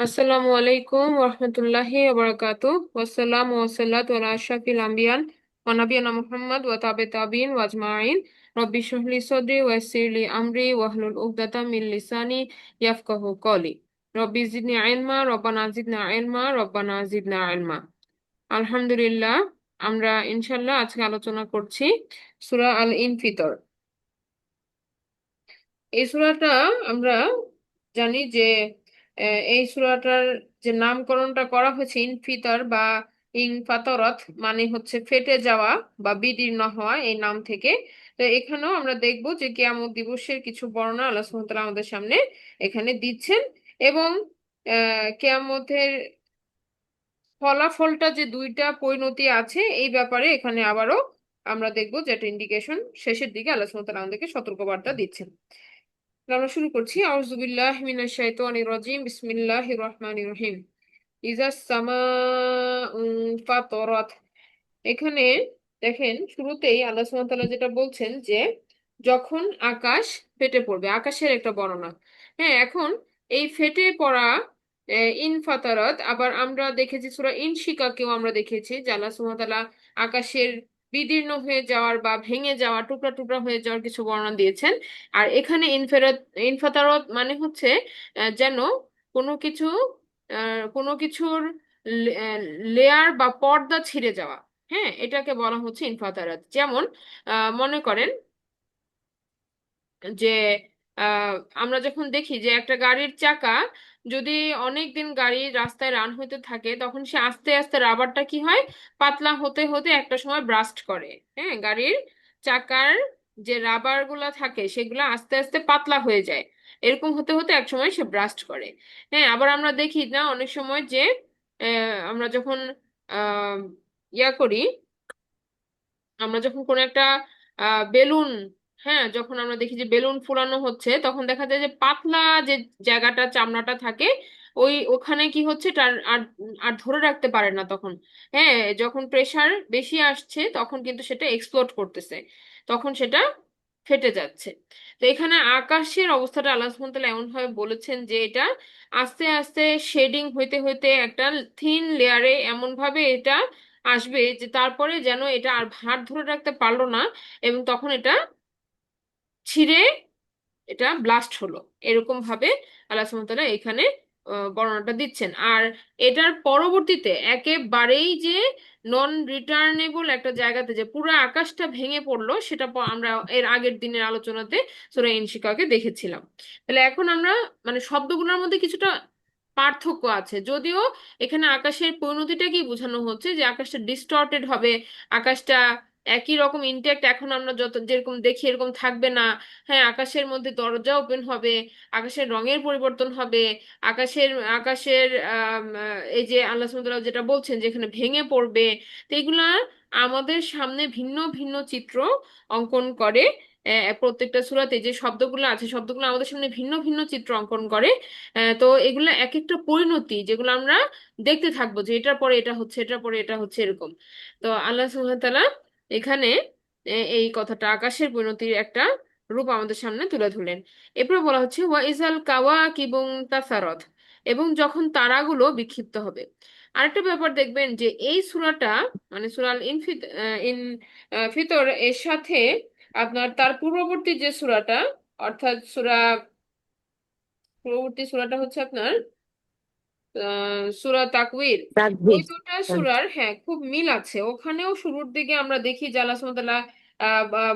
আসসালামু আলাইকুম ওরহমতুল্লাহি ওবারাকাতু ওয়াসসালাম ওয়াসাল্লাতু আলা আশরাফিল আম্বিয়ান ওয়া নাবিয়িনা মুহাম্মদ ওয়া তাবিন ওয়া আজমাইন রব্বি ইশরাহ লি সাদরি ওয়া ইয়াসসির লি আমরি ওয়াহলুল উকদাতাম মিন লিসানি ইয়াফকাহু কওলি রব্বি জিদনি ইলমা রব্বানা জিদনা ইলমা রব্বানা জিদনা ইলমা। আলহামদুলিল্লাহ, আমরা ইনশাআল্লাহ আজকে আলোচনা করছি সূরা আল ইনফিতর। এই সূরাটা আমরা জানি যে এই সূরাটার যে নামকরণটা করা হয়েছে ইনফিতর বা ইনফাতরত, মানে হচ্ছে ফেটে যাওয়া বা বিদীর্ণ হওয়া, এই নাম থেকে। তো এখানেও আমরা দেখব যে কিয়ামত দিবসের কিছু বর্ণনা আল্লাহ সুবহানাহু ওয়া তাআলা আমাদের সামনে এখানে দিচ্ছেন। এবং কিয়ামতের ফলাফলটা যে দুইটা পরিণতি আছে এই ব্যাপারে এখানে আবারও আমরা দেখব যে একটা ইন্ডিকেশন শেষের দিকে আল্লাহ সুবহানাহু ওয়া তাআলা আমাদেরকে সতর্কবার্তা দিচ্ছেন। আমরা শুরু করছি। আউযু বিল্লাহি মিনাশ শাইতানির রাজিম, বিসমিল্লাহির রহমানির রহিম। ইজাস সামাউ ফাতরাত। এখানে দেখেন, শুরুতেই আল্লাহ সুবহানাহু ওয়া তাআলা যেটা বলছেন যে যখন আকাশ ফেটে পড়বে, আকাশের একটা বর্ণনা। হ্যাঁ, এখন এই ফেটে পড়া ইনফাতারাত, আবার আমরা দেখেছি সূরা ইনশিকাকেও আমরা দেখেছি যে আল্লাহ সুবহানাহু ওয়া তাআলা আকাশের বিদীর্ণ হয়ে যাওয়ার বা ভেঙে যাওয়া, টুকরা টুকরা হয়ে যাওয়ার কিছু বর্ণনা দিয়েছেন। আর এখানে ইনফাতারাত মানে হচ্ছে যেন কোনো কিছু কোনো কিছুর লেয়ার বা পর্দা ছিঁড়ে যাওয়া। হ্যাঁ, এটাকে বলা হচ্ছে ইনফাতারাত। যেমন মনে করেন যে আহ, আমরা যখন দেখি যে একটা গাড়ির চাকা যদি অনেক দিন গাড়ি রাস্তায় রান হতে থাকে, তখন সে আস্তে আস্তে রাবারটা কি হয়, পাতলা হতে হতে একটা সময় ব্রাস্ট করে। হ্যাঁ, গাড়ির চাকার যে রাবার গুলা থাকে সেগুলো আস্তে আস্তে পাতলা হয়ে যায়। এরকম হতে হতে এক সময় সে ব্রাস্ট করে। হ্যাঁ, আবার আমরা দেখি না অনেক সময় যে আমরা যখন আহ ইয়া করি, আমরা যখন কোনো একটা বেলুন, হ্যাঁ, যখন আমরা দেখি যে বেলুন ফুলানো হচ্ছে, তখন দেখা যায় যে পাতলা যে জায়গাটা, চামড়াটা থাকে, ওখানে কি হচ্ছে, তার আর আর ধরে রাখতে পারে না তখন। হ্যাঁ, যখন প্রেসার বেশি আসছে তখন কিন্তু সেটা এক্সপ্লোড করতেছে, তখন সেটা ফেটে যাচ্ছে। তো এখানে আকাশের অবস্থাটা আল্লাহ সুবহানাহু ওয়া তাআলা এমন ভাবে বলেছেন যে এটা আস্তে আস্তে শেডিং হইতে হইতে একটা থিন লেয়ারে এমন ভাবে এটা আসবে যে তারপরে যেন এটা আর ভার ধরে রাখতে পারলো না, এবং তখন এটা ছিঁড়ে এটা ব্লাস্ট হলো। এরকম ভাবে আল্লাহ সুবহানাহু ওয়া তাআলা এখানে বর্ণনাটা দিচ্ছেন। আর এটার পরবর্তীতে একেবারেই যে নন রিটার্নেবল একটা জায়গাতে যে পুরো আকাশটা ভেঙে পড়লো, সেটা আমরা এর আগের দিনের আলোচনাতে সূরা ইনশিকাকে দেখেছিলাম। তাহলে এখন আমরা মানে শব্দগুলোর মধ্যে কিছুটা পার্থক্য আছে, যদিও এখানে আকাশের পরিণতিটা কি বোঝানো হচ্ছে যে আকাশটা ডিস্টর্টেড হবে, আকাশটা একই রকম ইনট্যাক্ট এখন আমরা যত যেরকম দেখি এরকম থাকবে না। হ্যাঁ, আকাশের মধ্যে দরজা ওপেন হবে, আকাশের রঙের পরিবর্তন হবে, আকাশের আকাশের এই যে আল্লাহ সুবহানাহু ওয়া তাআলা যেটা বলছেন যে এখানে ভেঙে পড়বে। তো এগুলা আমাদের সামনে ভিন্ন ভিন্ন চিত্র অঙ্কন করে। প্রত্যেকটা সূরাতে যে শব্দগুলো আছে, শব্দগুলো আমাদের সামনে ভিন্ন ভিন্ন চিত্র অঙ্কন করে। তো এগুলো এক একটা পরিণতি যেগুলো আমরা দেখতে থাকবো যে এটার পরে এটা হচ্ছে, এটার পরে এটা হচ্ছে, এরকম। তো আল্লাহ সুবহানাহু ওয়া তাআলা এখানে এই কথাটা আকাশের পরিণতির একটা রূপ আমাদের সামনে তুলে ধরলেন। এরপর বলা হচ্ছে ওয়া ইজাল কাওয়াকিবুন তাসারত, এবং যখন তারাগুলো বিক্ষিপ্ত হবে। আরেকটা ব্যাপার দেখবেন যে এই সূরাটা মানে সূরা আল ফিতর এর সাথে আপনার তার পূর্ববর্তী যে সূরাটা, অর্থাৎ পূর্ববর্তী সূরাটা হচ্ছে আপনার সূরা তাকওয়ির। ওই তাকবীর। দুটা সূরার হ্যাঁ খুব মিল আছে। ওখানেও শুরুর দিকে আমরা দেখি যে আল্লাহ সুবহানাহু ওয়া তাআলা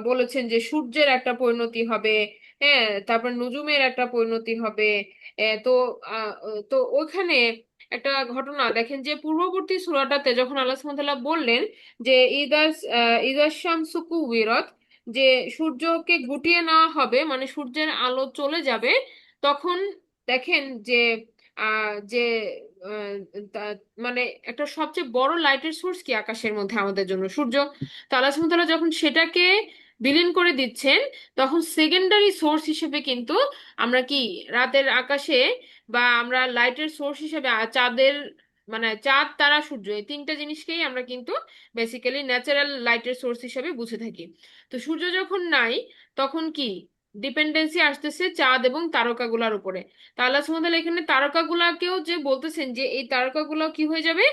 বলেছেন যে সূর্যের একটা পরিণতি হবে। হ্যাঁ, তারপর নুজুমের একটা পরিণতি হবে। তো তো ওখানে একটা ঘটনা দেখেন যে পূর্ববর্তী সূরাটাতে যখন আল্লাহ সুবহানাহু ওয়া তাআলা বললেন যে ইদাস শামসু কুওয়িরাত, যে সূর্যকে গুটিয়ে নেওয়া হবে, মানে সূর্যের আলো চলে যাবে, তখন দেখেন যে যে আহ, তা- মানে একটা সবচেয়ে বড় লাইটের সোর্স কি আকাশের মধ্যে আমাদের জন্য, সূর্য। তো আল্লাহ সুবহানাহু ওয়া তাআলা যখন সেটাকে বিলীন করে দিচ্ছেন, তখন সেকেন্ডারি সোর্স হিসেবে কিন্তু আমরা কি রাতের আকাশে বা আমরা লাইটের সোর্স হিসেবে চাঁদের, মানে চাঁদ, তারা, সূর্য, এই তিনটা জিনিসকেই আমরা কিন্তু বেসিক্যালি ন্যাচারাল লাইটের সোর্স হিসেবে বুঝে থাকি। তো সূর্য যখন নাই, তখন কি ডিপেন্ডেন্সি আসতেছে চাঁদ এবং তারকাগুলার উপরে। তা আল্লাহ সুবহানাহু ওয়া তাআলা এখানে তারকাগুলাকেও যে বলতেছেন যে এই তারকাগুলো কি হয়ে যাবে,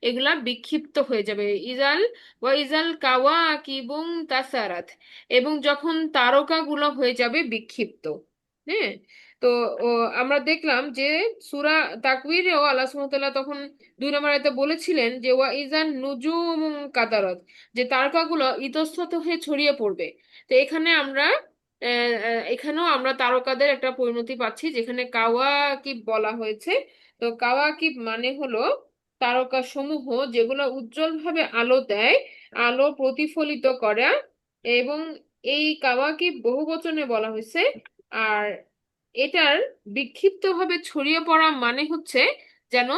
এগুলা বিক্ষিপ্ত হয়ে যাবে। ইজাল ওয়া ইজাল কাওয়াকিবুন তাসারাত, এবং যখন তারকাগুলো হয়ে যাবে বিক্ষিপ্ত। হ্যাঁ। তো ও, আমরা দেখলাম যে সূরা তাকওয়িরেও আল্লাহ সুবহানাহু ওয়া তাআলা তখন 2 নম্বর আয়াতে বলেছিলেন যে ওয়া ইজান নুজুমুন কাদারাত, যে তারকাগুলো ইতস্তত হয়ে ছড়িয়ে পড়বে। তো এখানে আমরা এখানেও আমরা তারকাদের একটা পরিণতি পাচ্ছি, যেখানে কাওয়াকিব বলা হয়েছে। তো কাওয়াকিব মানে হলো তারকা সমূহ যেগুলো উজ্জ্বলভাবে আলো দেয়, আলো প্রতিফলিত করা। এবং এই কাওয়াকিব বহুবচনে বলা হয়েছে। আর এটার বিক্ষিপ্তভাবে ছড়িয়ে পড়া মানে হচ্ছে যেন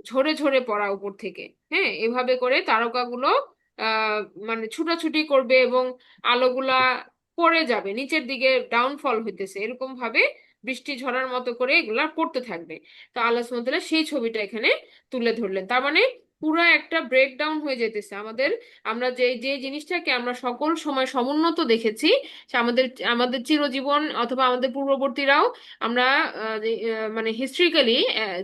ঝরে ঝরে পড়া উপর থেকে। হ্যাঁ, এভাবে করে তারকাগুলো আহ মানে ছুটাছুটি করবে এবং আলোগুলা পড়ে যাবে নিচের দিকে, ডাউনফল হইতেছে এরকম ভাবে, বৃষ্টি ঝরার মতো করে এগুলা পড়তে থাকবে। তো আল্লাহ সুবহানাহু ওয়া তাআলা সেই ছবিটা এখানে তুলে ধরলেন। তার মানে পুরো একটা ব্রেকডাউন হয়ে যেতেছে আমাদের। আমরা যে যে জিনিসটাকে আমরা সকল সময় সমুন্নত দেখেছি, সে আমাদের আমাদের চিরজীবন অথবা আমাদের পূর্ববর্তীরাও আমরা মানে হিস্ট্রিক্যালি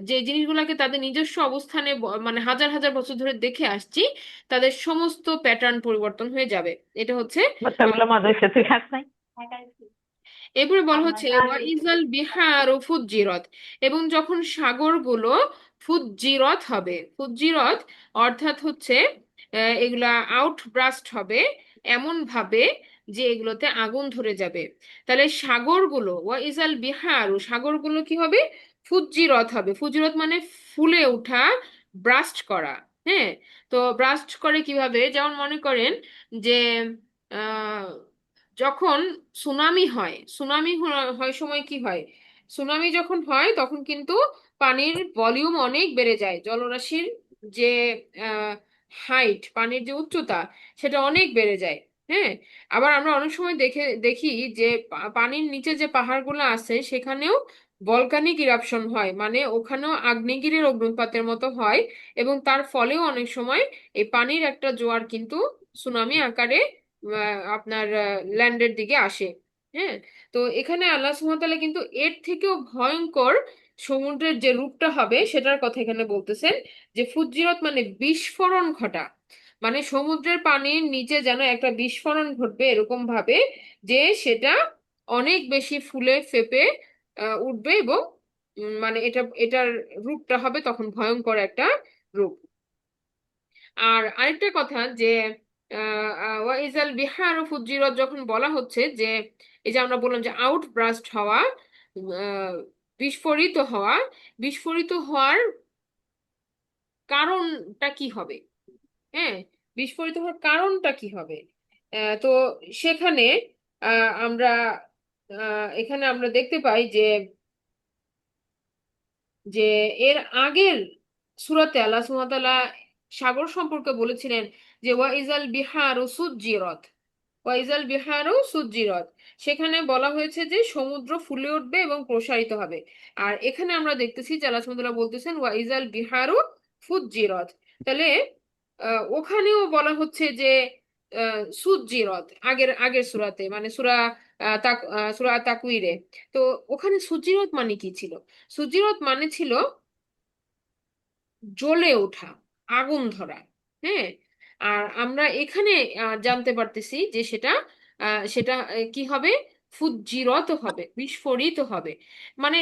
যে জিনিসগুলোকে তাদের নিজস্ব অবস্থানে মানে হাজার হাজার বছর ধরে দেখে আসছি, তাদের সমস্ত প্যাটার্ন পরিবর্তন হয়ে যাবে। এটা হচ্ছে বাচ্চাগুলো মজা হয়েছে, তুই খাস নাই? এরপরে বলা হচ্ছে ওয়াইজাল বিহার ও ফুজ্জিরত, এবং যখন সাগরগুলো ফুজ্জিরত হবে। ফুজ্জিরত অর্থাৎ হচ্ছে এগুলা আউটব্রাস্ট হবে এমন ভাবে যে এগুলোতে আগুন ধরে যাবে। তাহলে সাগরগুলো ওয়াইজাল বিহার ও সাগরগুলো কি হবে, ফুজ্জিরত হবে। ফুজ্জিরত মানে ফুলে ওঠা, ব্রাস্ট করা। হ্যাঁ। তো ব্রাস্ট করে কিভাবে, যেমন মনে করেন যে আহ যখন সুনামি হয়, সুনামি হয় সময় কি হয়, সুনামি যখন হয় তখন কিন্তু পানির ভলিউম অনেক বেড়ে যায়, জলরাশির যে হাইট, পানির যে উচ্চতা, সেটা অনেক বেড়ে যায়। হ্যাঁ। আবার আমরা অনেক সময় দেখি যে পানির নিচে যে পাহাড়গুলো আছে সেখানেও ভলকানিক ইরাপশন হয়, মানে ওখানেও আগ্নেয়গিরির অগ্নুৎপাতের মতো হয়। এবং তার ফলেও অনেক সময় এই পানির একটা জোয়ার কিন্তু সুনামি আকারে আপনার ল্যান্ডের দিকে আসে। হ্যাঁ। তো এখানে আল্লাহ সুবহানাহু ওয়া তাআলা কিন্তু এর থেকেও ভয়ঙ্কর সমুদ্রের যে রূপটা হবে সেটার কথা এখানে বলতেছেন, যে ফুজ্জিরত মানে বিস্ফোরণ ঘটা। মানে সমুদ্রের পানির নিচে যেন একটা বিস্ফোরণ ঘটবে এরকম ভাবে, যে সেটা অনেক বেশি ফুলে ফেপে উঠবে। এবং মানে এটার রূপটা হবে তখন ভয়ঙ্কর একটা রূপ। আর আরেকটা কথা যে ওয়াইজাল বিহার ফুজ্জিরত যখন বলা হচ্ছে যে এই যে আমরা বললাম যে আউট ব্রাস্ট হওয়া, আহ, বিস্ফোরিত হওয়া, বিস্ফোরিত হওয়ার কারণটা কি হবে। হ্যাঁ, বিস্ফোরিত হওয়ার কারণটা কি হবে। তো সেখানে আমরা এখানে আমরা দেখতে পাই যে যে এর আগের সূরাতে আল্লাহ সুবহানাহু ওয়া তাআলা সাগর সম্পর্কে বলেছিলেন যে ওয়াইজাল বিহারু সুজ্জিরত, ওয়াইজাল বিহারু সুজ্জিরত। সেখানে বলা হয়েছে যে সমুদ্র ফুলে উঠবে এবং প্রসারিত হবে। আর এখানে আমরা দেখতেছি যে আল্লাহ সুবহানাহু ওয়া তাআলা বলতেছেন ওয়াইজাল বিহারু ফুজ্জিরত। তাহলে ওখানেও বলা হচ্ছে যে সুজ্জিরত, আগের আগের সূরাতে মানে সূরা তাকওয়িরে। তো ওখানে সুজ্জিরত মানে কি ছিল, সুজিরত মানে ছিল জ্বলে ওঠা, আগুন ধরা। হ্যাঁ। আর আমরা এখানে জানতে পারতেছি যে সেটা কি হবে, ফুজ্জিরত হবে, বিস্ফোরিত হবে। মানে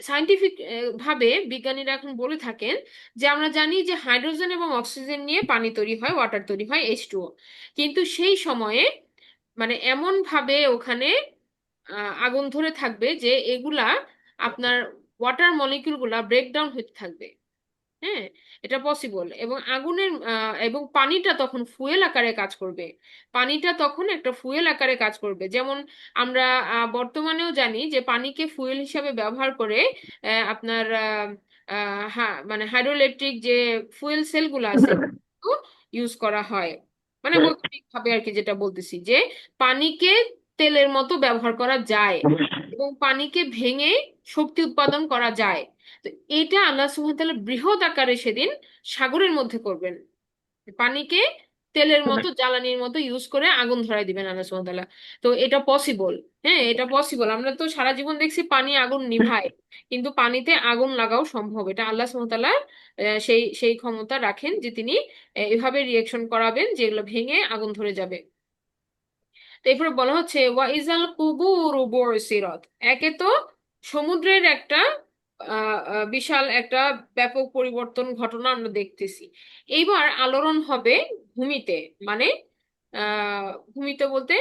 সায়েন্টিফিক ভাবে বিজ্ঞানীরা এখন বলে থাকেন যে আমরা জানি যে হাইড্রোজেন এবং অক্সিজেন নিয়ে পানি তৈরি হয়, ওয়াটার তৈরি হয়, H2O। কিন্তু সেই সময়ে মানে এমন ভাবে ওখানে আগুন ধরে থাকবে যে এগুলা আপনার ওয়াটার মলিকিউল গুলা ব্রেকডাউন হতে থাকবে। হ্যাঁ, এটা পসিবল। এবং এবং পানিটা তখন ফুয়েল আকারে কাজ করবে। পানিটা তখন একটা ফুয়েল আকারে কাজ করবে। যেমন আমরা বর্তমানেও জানি যে পানিকে ফুয়েল হিসাবে ব্যবহার করে আপনার মানে হাইড্রোইলেকট্রিক যে ফুয়েল সেলগুলো আছে ইউজ করা হয়। মানে বৈজ্ঞানিক ভাবে আর কি, যেটা বলতেছি যে পানিকে তেলের মতো ব্যবহার করা যায় এবং পানিকে ভেঙে শক্তি উৎপাদন করা যায়। তো এটা আল্লাহ সুবহানাহু ওয়া তাআলা বৃহৎ আকারে সেদিন সাগরের মধ্যে করবেন, পানিকে তেলের মতো, জ্বালানির মতো ইউজ করে আগুন ধরায় দিবেন আল্লাহ সুবহানাহু ওয়া তাআলা। তো এটা পসিবল। হ্যাঁ, এটা পসিবল। আমরা তো সারা জীবন দেখছি পানি আগুন নিভায়, কিন্তু পানিতে আগুন লাগাও সম্ভব। এটা আল্লাহ সুবহানাহু ওয়া তাআলা সেই সেই ক্ষমতা রাখেন যে তিনি এভাবে রিয়েকশন করাবেন যেগুলো ভেঙে আগুন ধরে যাবে। তো এরপরে বলা হচ্ছে ওয়া ইজাল কুবুর বুরসিরাত। একে তো সমুদ্রের একটা বিশাল একটা ব্যাপক পরিবর্তন ঘটনা আমরা দেখতেছি। এইবার আলোড়ন হবে ভূমিতে, মানে ভূমিতে বলতে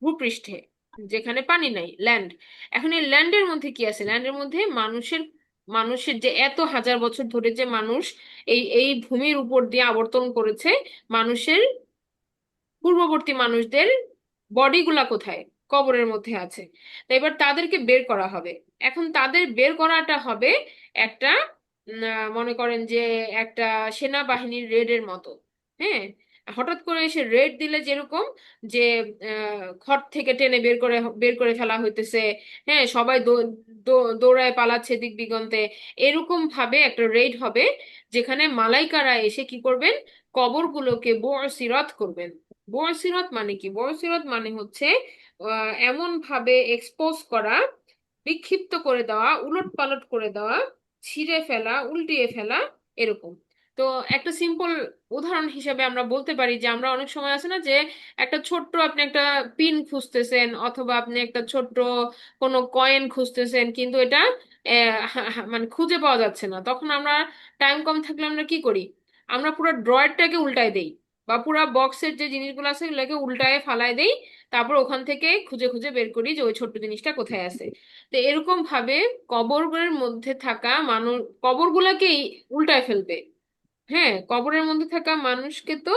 ভূপৃষ্ঠে, যেখানে পানি নাই, ল্যান্ড। এখন এই ল্যান্ডের মধ্যে কি আছে? ল্যান্ডের মধ্যে মানুষের, মানুষের যে এত হাজার বছর ধরে যে মানুষ এই এই ভূমির উপর দিয়ে আবর্তন করেছে, মানুষের পূর্ববর্তী মানুষদের বডিগুলা কোথায়? কবরের মধ্যে আছে। তো এবার তাদেরকে বের করা হবে। এখন তাদের বের করাটা হবে একটা মনে করেন যে একটা সেনাবাহিনীর রেডের মতো। হ্যাঁ, হঠাৎ করে এসে রেড দিলে যেরকম যে ঘর থেকে টেনে বের করে ফেলা হইতেছে, হ্যাঁ সবাই দৌড়ায় পালাচ্ছে দিক দিগন্তে, এরকম ভাবে একটা রেড হবে, যেখানে মালাইকারা এসে কি করবেন? কবরগুলোকে বয়সিরাত করবেন। বয়সিরত মানে কি? বয়সিরত মানে হচ্ছে এমন ভাবে এক্সপোজ করা, বিক্ষিপ্ত করে দেওয়া, উলট পালট করে দেওয়া, ছিঁড়ে ফেলা, উল্টিয়ে ফেলা, এরকম। তো একটা সিম্পল উদাহরণ হিসেবে আমরা বলতে পারি যে আমরা অনেক সময় আছে না যে একটা ছোট্ট, আপনি একটা পিন খুঁজতেছেন অথবা আপনি একটা ছোট্ট কোনো কয়েন খুঁজতেছেন, কিন্তু এটা মানে খুঁজে পাওয়া যাচ্ছে না, তখন আমরা টাইম কম থাকলে আমরা কি করি? আমরা পুরো ড্রয়ারটাকে উল্টায় দেই, বা পুরো বক্সের যে জিনিসগুলো আছে এগুলোকে উল্টায় ফালায় দেই, তারপর ওখান থেকে খুঁজে খুঁজে বের করি যে ওই ছোট্ট জিনিসটা কোথায় আছে। তো এরকম ভাবে কবরের মধ্যে থাকা মানুষ, কবরগুলোকেই উল্টায় ফেলবে। হ্যাঁ, কবরের মধ্যে থাকা মানুষকে তো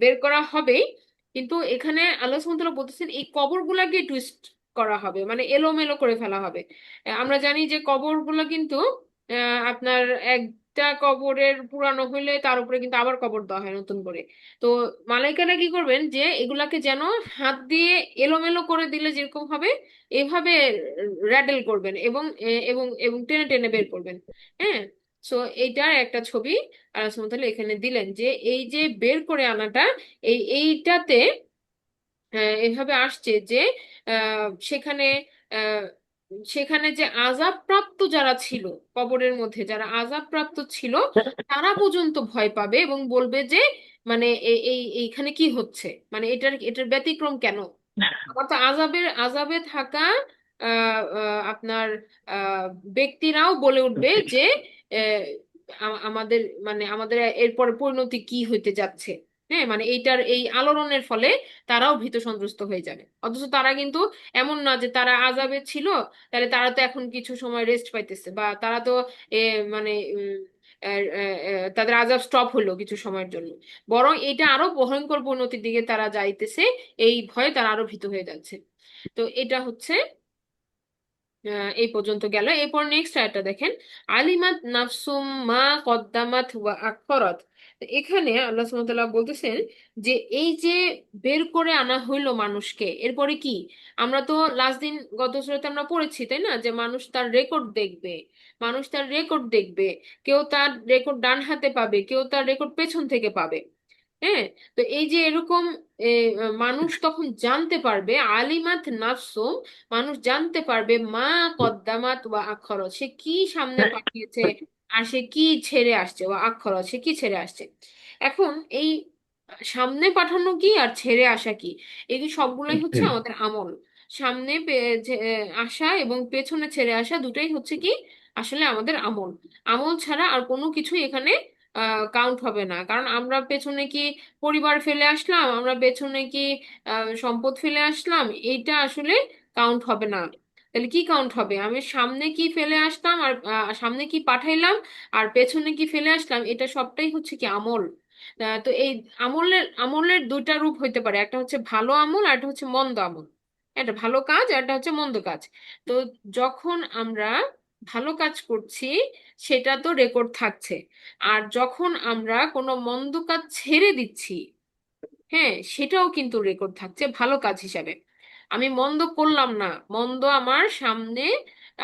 বের করা হবেই, কিন্তু এখানে আল্লাহ সুবহানাহু ওয়া তাআলা বলতেছেন এই কবরগুলাকে টুইস্ট করা হবে, মানে এলোমেলো করে ফেলা হবে। আমরা জানি যে কবরগুলো কিন্তু আপনার একটা কবরের পুরানো হইলে তার উপরে কিন্তু আবার কবর দেওয়া হয় নতুন করে। তো মালাইকারা কি করবেন যে এগুলাকে যেন হাত দিয়ে এলোমেলো করে দিলে যেরকম হবে, এভাবে র্যাডেল করবেন এবং এবং এবং টেনে টেনে বের করবেন। হ্যাঁ, সো এইটার একটা ছবি আল্লাহ সুবহানাহু ওয়া তাআলা এখানে দিলেন যে এই যে বের করে আনাটা, এইটাতে এভাবে আসছে যে সেখানে আহ, সেখানে যে আযাবপ্রাপ্ত যারা ছিল, কবরের মধ্যে যারা আযাবপ্রাপ্ত ছিল, তারা পর্যন্ত ভয় পাবে এবং বলবে যে মানে এইখানে কি হচ্ছে, মানে এটার ব্যতিক্রম কেন? অর্থাৎ আযাবের আযাবে থাকা আপনার আহ, ব্যক্তিরাও বলে উঠবে যে আহ, আমাদের, মানে আমাদের এরপরে পরিণতি কি হইতে যাচ্ছে। হ্যাঁ, মানে এইটার এই আলোড়নের ফলে তারাও ভীত সন্ত্রস্ত হয়ে যাবে। অথচ তারা কিন্তু এমন না যে তারা আযাবে ছিল, তাহলে তারা তো এখন কিছু সময় রেস্ট পাইতেছে, বা তারা তো মানে তাদের আযাব স্টপ হলো কিছু সময়ের জন্য। বরং এটা আরো ভয়ঙ্কর পরিণতির দিকে তারা যাইতেছে, এই ভয়ে তারা আরো ভীত হয়ে যাচ্ছে। তো এটা হচ্ছে এই পর্যন্ত গেল। এরপর নেক্সট আয়াতটা দেখেন, আলিমাত নাফসুম মা কদ্দামাত ওয়া আখরাত। তো এখানে আল্লাহ সুবহানাহু ওয়া তাআলা বলতেছেন যে এই যে বের করে আনা হইলো মানুষকে, এরপরে কি? আমরা তো লাস্ট দিন গত সূরাতে আমরা পড়েছি তাই না, যে মানুষ তার রেকর্ড দেখবে। মানুষ তার রেকর্ড দেখবে, কেউ তার রেকর্ড ডান হাতে পাবে, কেউ তার রেকর্ড পেছন থেকে পাবে। হ্যাঁ, তো এই যে এরকম মানুষ তখন জানতে পারবে, আলিমাত নাফসুম, মানুষ জানতে পারবে মা কদ্দামাত ওয়া আখরত, সে কি সামনে পাঠিয়েছে আর সে কি ছেড়ে আসছে, ওয়া আখরত সে কি ছেড়ে আসছে। এখন এই সামনে পাঠানো কি আর ছেড়ে আসা কি, এই সবগুলোই হচ্ছে আমাদের আমল। সামনে আসা এবং পেছনে ছেড়ে আসা দুটাই হচ্ছে কি আসলে আমাদের আমল। আমল ছাড়া আর কোনো কিছুই এখানে কাউন্ট হবে না। কারণ আমরা পেছনে কি পরিবার ফেলে আসলাম, আমরা পেছনে কি সম্পদ ফেলে আসলাম, এইটা আসলে কাউন্ট হবে না। তাহলে কি কাউন্ট হবে? আমি সামনে কি ফেলে আসলাম আর সামনে কি পাঠাইলাম আর পেছনে কি ফেলে আসলাম, এটা সবটাই হচ্ছে কি আমল। তো এই আমলের আমলের দুইটা রূপ হইতে পারে, একটা হচ্ছে ভালো আমল আর একটা হচ্ছে মন্দ আমল। একটা ভালো কাজ আর একটা হচ্ছে মন্দ কাজ। তো যখন আমরা ভালো কাজ করছি সেটা তো রেকর্ড থাকছে, আর যখন আমরা কোনো মন্দ কাজ ছেড়ে দিচ্ছি, হ্যাঁ সেটাও কিন্তু রেকর্ড থাকছে ভালো কাজ হিসাবে। আমি মন্দ করলাম না, মন্দ আমার সামনে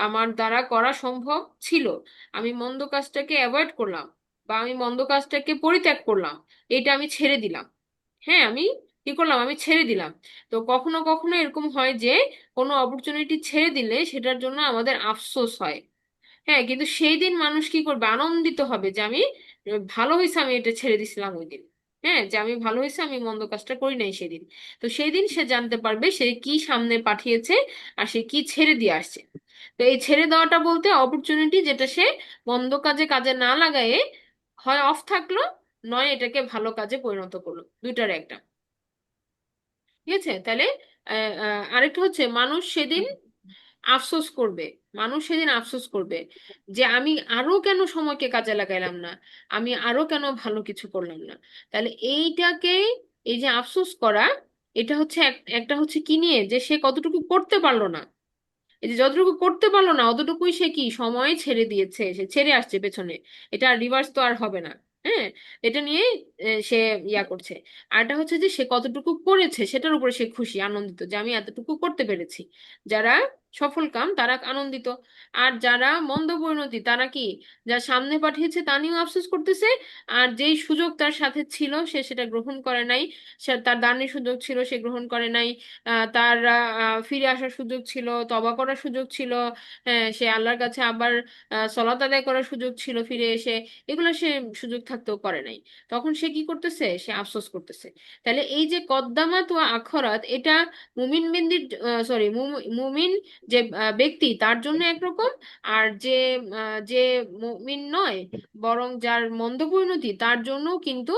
আমার দ্বারা করা সম্ভব ছিল, আমি মন্দ কাজটাকে অ্যাভয়েড করলাম, বা আমি মন্দ কাজটাকে পরিত্যাগ করলাম, এটা আমি ছেড়ে দিলাম। হ্যাঁ, আমি কি করলাম, আমি ছেড়ে দিলাম। তো কখনো কখনো এরকম হয় যে কোনো অপরচুনিটি ছেড়ে দিলে সেটার জন্য আমাদের আফসোস হয়। হ্যাঁ, কিন্তু সেই দিন মানুষ কি করবে, আনন্দিত হবে যে আমি ভালো হয়েছে আমি এটা ছেড়ে দিছিলাম ওই দিন। হ্যাঁ, যে আমি ভালো হয়েছে আমি মন্দ কাজটা করি নাই সেদিন। তো সেই দিন সে জানতে পারবে সে কি সামনে পাঠিয়েছে আর সে কি ছেড়ে দিয়ে আসছে। তো এই ছেড়ে দেওয়াটা বলতে অপরচুনিটি যেটা সে মন্দ কাজে কাজে না লাগায়ে হয় অফ থাকলো, নয় এটাকে ভালো কাজে পরিণত করলো, দুইটার একটা। ঠিক আছে, তাহলে আরেকটা হচ্ছে মানুষ সেদিন আফসোস করবে। মানুষ সেদিন আফসোস করবে যে আমি আরো কেন সময়কে কাজে লাগাইলাম না, আমি আরো কেন ভালো কিছু করলাম না। তাহলে এইটাকে, এই যে আফসোস করা, এটা হচ্ছে একটা হচ্ছে কি নিয়ে, যে সে কতটুকু করতে পারলো না। এই যে যতটুকু করতে পারলো না অতটুকুই সে কি সময় ছেড়ে দিয়েছে, সে ছেড়ে আসছে পেছনে। এটা রিভার্স তো আর হবে না। হ্যাঁ, এটা নিয়ে সে ইয়া করছে। আর এটা হচ্ছে যে সে কতটুকু করেছে সেটার উপরে সে খুশি আনন্দিত যে আমি এতটুকু করতে পেরেছি। যারা সফল কাম তারা আনন্দিত। আর যারা মন্দ পরিণতি তারা কি, যা সামনে পাঠিয়েছে তা নিয়েও আফসোস করতেছে। আর যেই সুযোগ তার সাথে ছিল সে সেটা গ্রহণ করে নাই, সে তার দানের সুযোগ ছিল সে গ্রহণ করে নাই, তার ফিরে আসার সুযোগ ছিল, তওবা করার সুযোগ ছিল, হ্যাঁ সে আল্লাহর কাছে আবার সলাত আদায় করার সুযোগ ছিল ফিরে এসে, এগুলো সে সুযোগ থাকতেও করে নাই। তখন সে কি করতেছে, সে আফসোস করতেছে। তাহলে এই যে কদ্দামাত ও আখরাত, এটা মুমিন বিন্দির, সরি, মুমিন যে ব্যক্তি তার জন্য একরকম, আর যে মুমিন নয় বরং যার মন্দ পরিণতি তার জন্য কিন্তু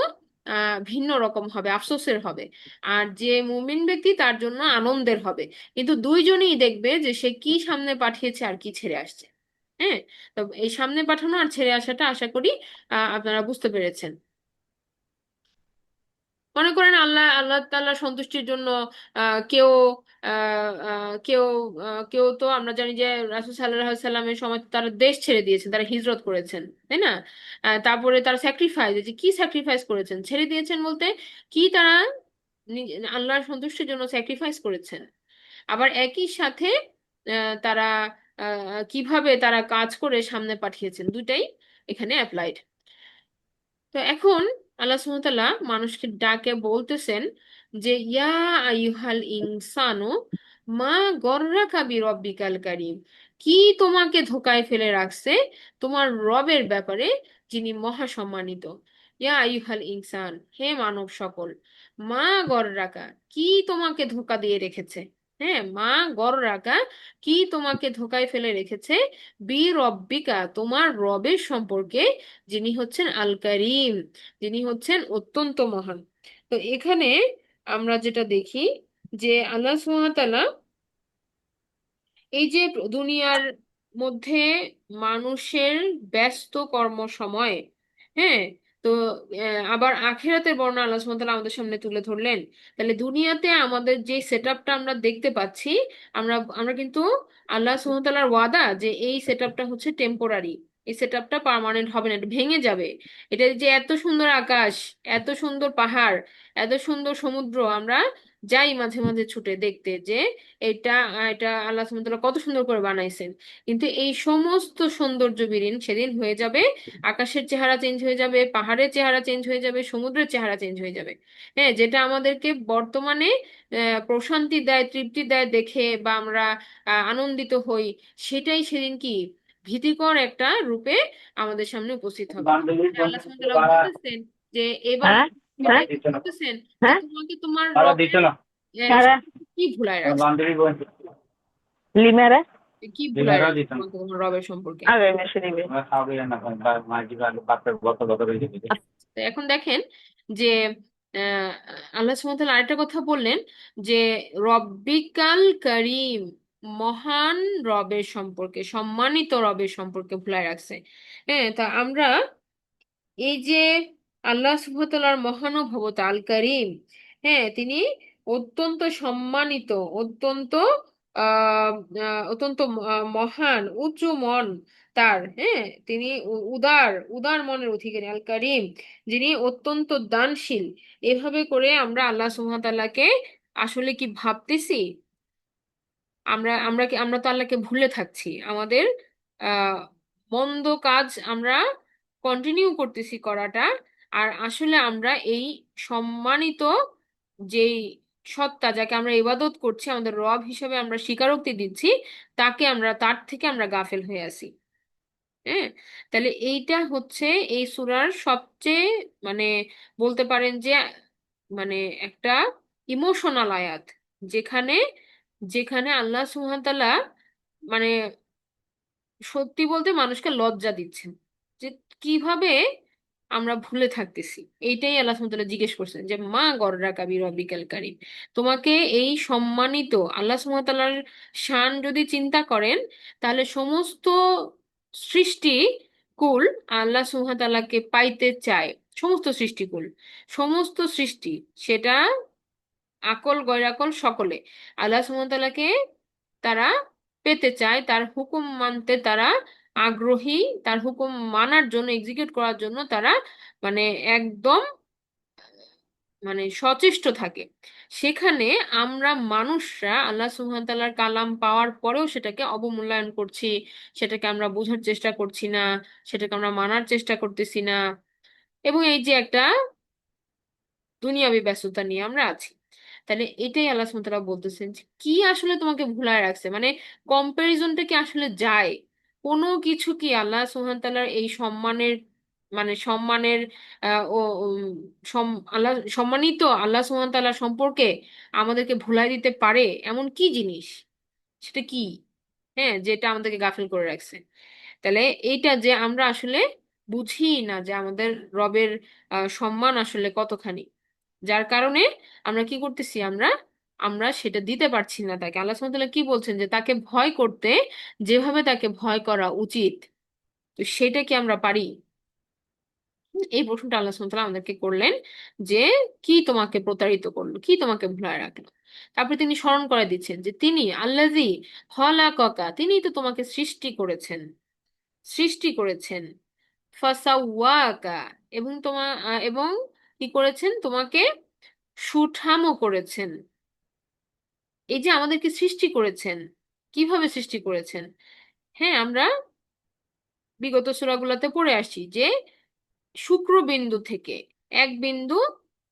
ভিন্ন রকম হবে, আফসোসের হবে। আর যে মুমিন ব্যক্তি তার জন্য আনন্দের হবে। কিন্তু দুইজনেই দেখবে যে সে কি সামনে পাঠিয়েছে আর কি ছেড়ে আসছে। হ্যাঁ, তো এই সামনে পাঠানো আর ছেড়ে আসাটা আশা করি আপনারা বুঝতে পেরেছেন। মনে করেন আল্লাহ আল্লাহ তাআলার সন্তুষ্টির জন্য কেউ কেউ কেউ তো আমরা জানি যে রাসূল সাল্লাল্লাহু আলাইহি সাল্লামের সময় তো তারা দেশ ছেড়ে দিয়েছেন, তারা হিজরত করেছেন, তাই না? তারপরে তারা স্যাক্রিফাইস, যে কি স্যাক্রিফাইস করেছেন, ছেড়ে দিয়েছেন বলতে কি, তারা আল্লাহর সন্তুষ্টির জন্য স্যাক্রিফাইস করেছেন। আবার একই সাথে তারা কিভাবে তারা কাজ করে সামনে পাঠিয়েছেন, দুটাই এখানে অ্যাপ্লাইড। তো এখন আল্লাহ সুবহানাহু ওয়া তাআলা মানুষকে ডাকে বলতেছেন যে ইয়া আইয়ুহাল ইনসানু মা গররাকা বিরব্বিকাল কারীম, কি তোমাকে ধোকায় ফেলে রাখছে তোমার রবের ব্যাপারে, যিনি মহা সম্মানিত। ইয়া আইয়ুহাল ইনসান, হে মানব সকল, মা গররাকা, কি তোমাকে ধোকা দিয়ে রেখেছে। হ্যাঁ, মা গররাকা, কি তোমাকে ধোকায় ফেলে রেখেছে, বিরব্বিকা, তোমার রবের সম্পর্কে, যিনি হচ্ছেন আল কারীম, যিনি হচ্ছেন অত্যন্ত মহান। তো এখানে আমরা যেটা দেখি যে আল্লাহ সুবহানাহু ওয়া তাআলা এই যে দুনিয়ার মধ্যে মানুষের ব্যস্ত কর্মসময়, হ্যাঁ, তো আবার আখিরাতের বর্ণনা আল্লাহ সুবহানাহু ওয়া তাআলা আমাদের সামনে তুলে ধরলেন। তাহলে দুনিয়াতে আমাদের যে সেট আপটা আমরা দেখতে পাচ্ছি, আমরা আমরা কিন্তু আল্লাহ সুবহানাহু ওয়া তাআলার ওয়াদা যে এই সেট আপটা হচ্ছে টেম্পোরারি, এই সেট আপটা পার্মানেন্ট হবে না, এটা ভেঙে যাবে। এটা যে এত সুন্দর আকাশ, এত সুন্দর পাহাড়, এত সুন্দর সমুদ্র, আমরা যাই মাঝে মাঝে ছুটে দেখতে যে এটা এটা আল্লাহ সুবহানাহু ওয়া তাআলা কত সুন্দর করে বানাইছেন। কিন্তু এই সমস্ত সৌন্দর্য বিলীন সেদিন হয়ে যাবে, আকাশের চেহারা চেঞ্জ হয়ে যাবে, পাহাড়ের চেহারা চেঞ্জ হয়ে যাবে, সমুদ্রের চেহারা চেঞ্জ হয়ে যাবে। হ্যাঁ, যেটা আমাদেরকে বর্তমানে প্রশান্তি দেয়, তৃপ্তি দেয় দেখে বা আমরা আনন্দিত হই, সেটাই সেদিন কি ভীতিকর একটা রূপে আমাদের সামনে উপস্থিত হবে। আল্লাহ সুবহানাহু ওয়া তাআলা বলতেছেন যে এবার হ্যাঁ, হ্যাঁ, বলতেছেন যে হ্যাঁ, তোমাকে তোমার রবের কারা? কি ভুলায় রাখছে, লিমারা? কি ভুলায় রাখছে তোমাকে তোমার রবের সম্পর্কে। আগে মেসে দিবে। তো এখন দেখেন যে আহ, আল্লাহ সুবহানাহু ওয়া তাআলা আরেকটা কথা বললেন যে রব্বিকাল করিম, মহান রবের সম্পর্কে, সম্মানিত রবের সম্পর্কে ভুলায় রাখছে। হ্যাঁ, তা আমরা এই যে আল্লাহ সুবহানাহু ওয়া তাআলার মহানুভবতা আল করিম, হ্যাঁ তিনি অত্যন্ত সম্মানিত, অত্যন্ত অত্যন্ত মহান, উঁচু মন তার। হ্যাঁ, তিনি উদার উদার মনের অধিকারী আল করিম, যিনি অত্যন্ত দানশীল। এভাবে করে আমরা আল্লাহ সুবহানাহু ওয়া তাআলাকে আসলে কি ভাবতেছি? আমরা তো আল্লাহকে ভুলে থাকছি। আমাদের আহ মন্দ কাজ আমরা কন্টিনিউ করতেছি করাটা। আর আসলে আমরা এই সম্মানিত যেই সত্তা, যাকে আমরা ইবাদত করছি, আমাদের রব হিসেবে আমরা স্বীকারোক্তি দিচ্ছি, তাকে আমরা, তার থেকে আমরা গাফেল হয়ে আছি। হ্যাঁ, তাহলে এইটা হচ্ছে এই সূরার সবচেয়ে, মানে বলতে পারেন যে, মানে একটা ইমোশনাল আয়াত, যেখানে যেখানে আল্লাহ সুবহানাহু ওয়া তাআলা মানে সত্যি বলতে মানুষকে লজ্জা দিচ্ছেন যে কিভাবে আমরা ভুলে থাকতেছি। এইটাই আল্লাহ সুবহানাহু ওয়া তাআলা জিজ্ঞেস করছেন যে মা গররাকা বিরব্বিকাল কারীম, তোমাকে এই সম্মানিত আল্লাহ সুবহানাহু ওয়া তাআলার শান যদি চিন্তা করেন, তাহলে সমস্ত সৃষ্টি কুল আল্লাহ সুবহানাহু ওয়া তাআলাকে পাইতে চায়। সমস্ত সৃষ্টিকুল, সমস্ত সৃষ্টি, সেটা আকল গৈরাকল সকলে আল্লাহ সুবহানাহু ওয়া তাআলাকে তারা পেতে চায়, তার হুকুম মানতে তারা আগ্রহী, তার হুকুম মানার জন্য, এক্সিকিউট করার জন্য তারা মানে একদম সচেষ্ট থাকে। সেখানে আমরা মানুষরা আল্লাহ সুবহানাহু ওয়া তাআলার কালাম পাওয়ার পরেও সেটাকে অবমূল্যায়ন করছি, সেটাকে আমরা বোঝার চেষ্টা করছি না, সেটাকে আমরা মানার চেষ্টা করতেছি না। এবং এই যে একটা দুনিয়াবি ব্যস্ততা নিয়ে আমরা আছি। তাহলে এটাই আল্লাহ সুবহানাহু ওয়া তাআলা বলতেছেন যে কি আসলে তোমাকে ভুলায় রাখছে, মানে কম্পারিজনটা কি আসলে যায়? কোনো কিছু কি আল্লাহ সুবহানাহু ওয়া তাআলার এই সম্মানের, সম্মানের ও আল্লাহ সম্মানিত আল্লাহ সুবহানাহু ওয়া তাআলা সম্পর্কে আমাদেরকে ভুলাই দিতে পারে? এমন কি জিনিস, সেটা কি? হ্যাঁ, যেটা আমাদেরকে গাফিল করে রাখছে। তাহলে এইটা যে আমরা আসলে বুঝি না যে আমাদের রবের সম্মান আসলে কতখানি, যার কারণে আমরা কি করতেছি, আমরা আমরা সেটা দিতে পারছি না তাকে। আল্লাহ সুবহানাহু ওয়া তাআলা কি বলছেন যে তাকে ভয় করতে যেভাবে তাকে ভয় করা উচিত, তো সেটা কি আমরা পারি? এই প্রশ্নটা আল্লাহ সুবহানাহু ওয়া তাআলা আমাদেরকে করলেন যে কি তোমাকে প্রতারিত করলো, কি তোমাকে ভুলায় রাখলো। তারপরে তিনি স্মরণ করে দিচ্ছেন যে তিনি আল্লাযী খলাকাকা, তিনি তো তোমাকে সৃষ্টি করেছেন, সৃষ্টি করেছেন, ফাসাওয়াকা, এবং এবং কি করেছেন, তোমাকে সুঠামও করেছেন। এই যে আমাদেরকে সৃষ্টি করেছেন, কিভাবে সৃষ্টি করেছেন? হ্যাঁ, আমরা বিগত সূরাগুলোতে পড়ে আসি যে শুক্রবিন্দু থেকে, এক বিন্দু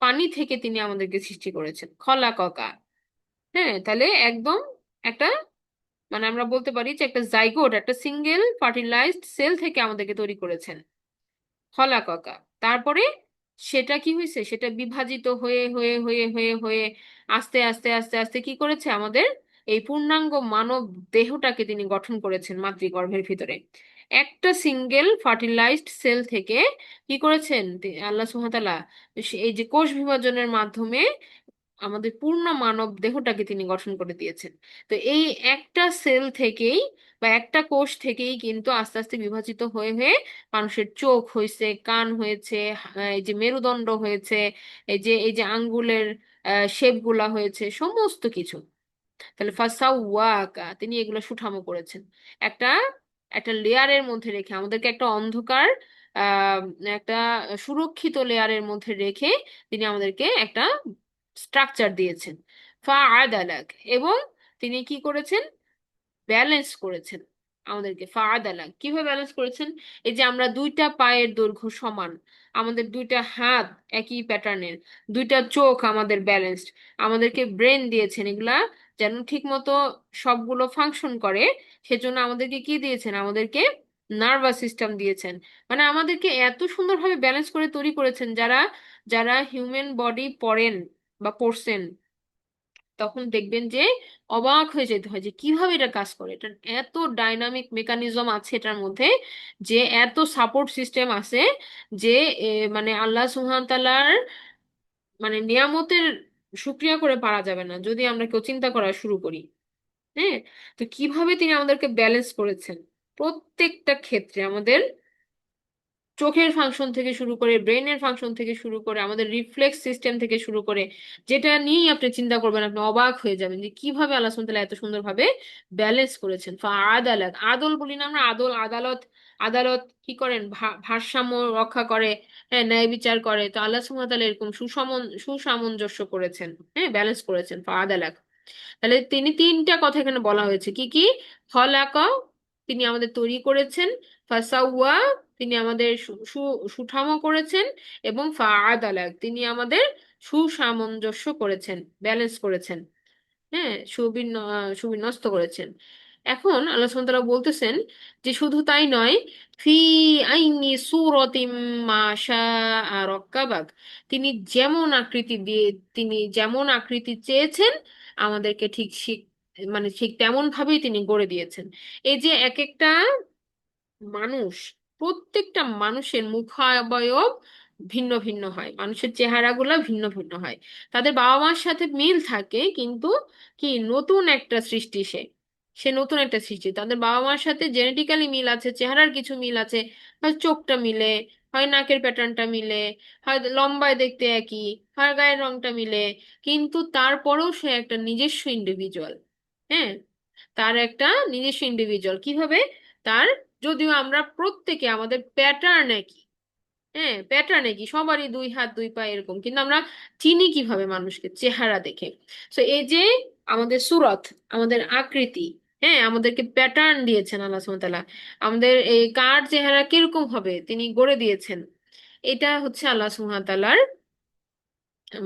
পানি থেকে তিনি আমাদেরকে সৃষ্টি করেছেন, খলাককা। হ্যাঁ, তাহলে একদম একটা, আমরা বলতে পারি যে একটা জাইগোট, একটা সিঙ্গেল ফার্টিলাইজড সেল থেকে আমাদেরকে তৈরি করেছেন, হলাককা। তারপরে সেটা কি হয়েছে, সেটা বিভাজিত হয়ে হয়ে হয়ে হয়ে হয়ে আস্তে আস্তে আস্তে আস্তে কি করেছে, আমাদের এই পূর্ণাঙ্গ মানব দেহটাকে তিনি গঠন করেছেন মাতৃগর্ভের ভিতরে। একটা সিঙ্গেল ফার্টিলাইজড সেল থেকে কি করেছেন আল্লাহ সুবহানাহু ওয়া তাআলা, এই যে কোষ বিভাজনের মাধ্যমে আমাদের পূর্ণ মানব দেহটাকে তিনি গঠন করে দিয়েছেন। তো এই একটা সেল থেকেই বা একটা কোষ থেকেই কিন্তু আস্তে আস্তে বিভাজিত হয়ে হয়ে মানুষের চোখ হয়েছে, কান হয়েছে, এই যে মেরুদণ্ড হয়েছে, এই যে আঙ্গুলের শেপ গুলা হয়েছে, সমস্ত কিছু। তাহলে ফাসাওয়াকা, তিনি এগুলো সুঠামো করেছেন একটা একটা লেয়ারের মধ্যে রেখে, আমাদেরকে একটা অন্ধকার আহ একটা সুরক্ষিত লেয়ারের মধ্যে রেখে তিনি আমাদেরকে একটা স্ট্রাকচার দিয়েছেন। ফাআদালাক, এবং তিনি কি করেছেন, ব্যালেন্স করেছেন আমাদেরকে। ফাআদালাক কিভাবে ব্যালেন্স করেছেন? এই যে আমরা দুইটা পায়ের দৈর্ঘ্য সমান, আমাদের দুইটা হাত একই প্যাটার্নের, দুইটা চোখ আমাদের ব্যালেন্সড, আমাদেরকে ব্রেন দিয়েছেন, এগুলা যেন ঠিক মতো সবগুলো ফাংশন করে, সেজন্য আমাদেরকে কি দিয়েছেন, আমাদেরকে নার্ভাস সিস্টেম দিয়েছেন। আমাদেরকে এত সুন্দরভাবে ব্যালেন্স করে তৈরি করেছেন, যারা যারা হিউম্যান বডি পড়েন বা পড়ছেন, তখন দেখবেন যে অবাক হয়ে যেতে হয় যে কিভাবে এটা কাজ করে। এটা এত ডাইনামিক মেকানিজম আছে এটার মধ্যে, যে এত সাপোর্ট সিস্টেম আছে, যে আল্লাহ সুবহানাহু তাআলার নিয়ামতের শুকরিয়া করে পারা যাবে না যদি আমরা কেউ চিন্তা করা শুরু করি। হ্যাঁ, তো কিভাবে তিনি আমাদেরকে ব্যালেন্স করেছেন প্রত্যেকটা ক্ষেত্রে, আমাদের চোখের ফাংশন থেকে শুরু করে, ব্রেনের ফাংশন থেকে শুরু করে, আমাদের রিফ্লেক্স সিস্টেম থেকে শুরু করে, যেটা নিয়েই আপনি চিন্তা করবেন আপনি অবাক হয়ে যাবেন যে কিভাবে আল্লাহ সুবহানাহু ওয়া তাআলা এত সুন্দরভাবে ব্যালেন্স করেছেন। ফাআদালাক, আদল বলি না আমরা, আদল আদালত, আদালত কি করেন, ভারসাম্য রক্ষা করে, হ্যাঁ, ন্যায় বিচার করে। তো আল্লাহ সুবহানাহু ওয়া তাআলা এরকম সুসামঞ্জস্য করেছেন, হ্যাঁ, ব্যালেন্স করেছেন। ফাআদালাক, তাহলে তিনি তিনটা কথা এখানে বলা হয়েছে, কি কি? খলাকা, তিনি আমাদের তৈরি করেছেন। ফাসাওয়া, তিনি আমাদের সুঠামো করেছেন, এবং ফাআদালা, তিনি আমাদের সুসামঞ্জস্য করেছেন, ব্যালেন্স করেছেন। হ্যাঁ, সুবিন্যস্ত করেছেন। এখন আল্লাহ সুবহানাহু ওয়া তাআলা বলতেছেন যে শুধু তাই নয়, ফি আইনি সূরাতিম মা শাআ রাক্কাবাক, তিনি যেমন আকৃতি দিয়ে, তিনি যেমন আকৃতি চেয়েছেন আমাদেরকে মানে ঠিক তেমন ভাবেই তিনি গড়ে দিয়েছেন। এই যে এক একটা মানুষ, প্রত্যেকটা মানুষের মুখাবয়ব ভিন্ন ভিন্ন হয়, মানুষের চেহারাগুলো ভিন্ন ভিন্ন হয়, তাদের বাবা মার সাথে মিল থাকে, কিন্তু কি নতুন একটা সৃষ্টি, সে সে নতুন একটা সৃষ্টি। তাদের বাবা মার সাথে জেনেটিক্যালি মিল আছে, চেহারার কিছু মিল আছে, হয় চোখটা মিলে, হয় নাকের প্যাটার্নটা মিলে, হয় লম্বায় দেখতে একই, হয় গায়ের রংটা মিলে, কিন্তু তারপরেও সে একটা নিজস্ব ইন্ডিভিজুয়াল। হ্যাঁ, তার একটা নিজস্ব ইন্ডিভিজুয়াল কিভাবে? তার, যদিও আমরা প্রত্যেকে আমাদের প্যাটার্ন একই, হ্যাঁ প্যাটার্ন একই, সবারই দুই হাত দুই পা এরকম, কিন্তু আমরা চিনি কিভাবে মানুষকে? চেহারা দেখে। তো এই যে আমাদের সুরত, আমাদের আকৃতি, হ্যাঁ আমাদেরকে প্যাটার্ন দিয়েছেন আল্লাহ সুবহানাহু ওয়া তাআলা, আমাদের এই কার চেহারা কিরকম হবে তিনি গড়ে দিয়েছেন। এটা হচ্ছে আল্লাহ সুবহানাহু ওয়া তাআলার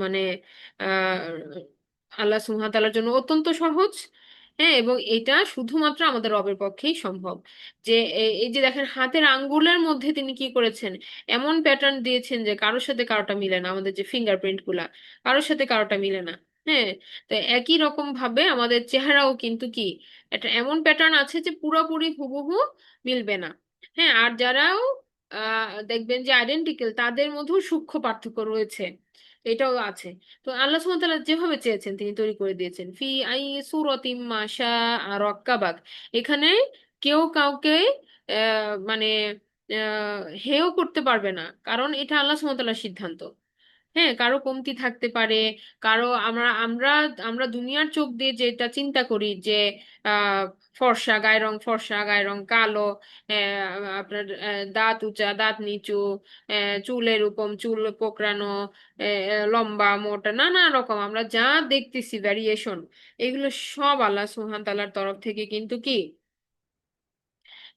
মানে আহ আল্লাহ সুবহানাহু ওয়া তাআলার জন্য অত্যন্ত সহজ। হ্যাঁ, এবং এটা শুধুমাত্র আমাদের রবের পক্ষেই সম্ভব। যে এই যে দেখেন হাতের আঙ্গুলের মধ্যে তিনি কি করেছেন, এমন প্যাটার্ন দিয়েছেন যে কারোর সাথে কারোটা মিলে না, আমাদের যে ফিঙ্গারপ্রিন্ট গুলা কারোর সাথে কারোটা মিলে না। হ্যাঁ, তো একই রকম ভাবে আমাদের চেহারাও কিন্তু কি একটা এমন প্যাটার্ন আছে যে পুরোপুরি হুবহু মিলবে না। হ্যাঁ, আর যারাও দেখবেন যে আইডেন্টিক্যাল, তাদের মধ্যেও সূক্ষ্ম পার্থক্য রয়েছে, এটাও আছে। তো আল্লাহ সুবহানাহু ওয়া তাআলা যেভাবে চেয়েছেন তিনি তৈরি করে দিয়েছেন। ফি আই সূরাতিম মা শাআ রাক্কাবাক, এখানে কেউ কাউকে মানে হেয় করতে পারবে না, কারণ এটা আল্লাহ সুবহানাহু ওয়া তাআলার সিদ্ধান্ত। হ্যাঁ, কারো কমতি থাকতে পারে, কারো আমরা আমরা আমরা দুনিয়ার চোখ দিয়ে যেটা চিন্তা করি যে আহ ফর্সা গায়ের রং, ফর্সা গায়ের রং কালো, আপনার দাঁত উঁচা দাঁত নিচু, চুল এরকম চুল কোঁকড়ানো, লম্বা মোটা, নানা রকম আমরা যা দেখতেছি ভ্যারিয়েশন, এগুলো সব আল্লাহ সুবহান তাআলার তরফ থেকে কিন্তু কি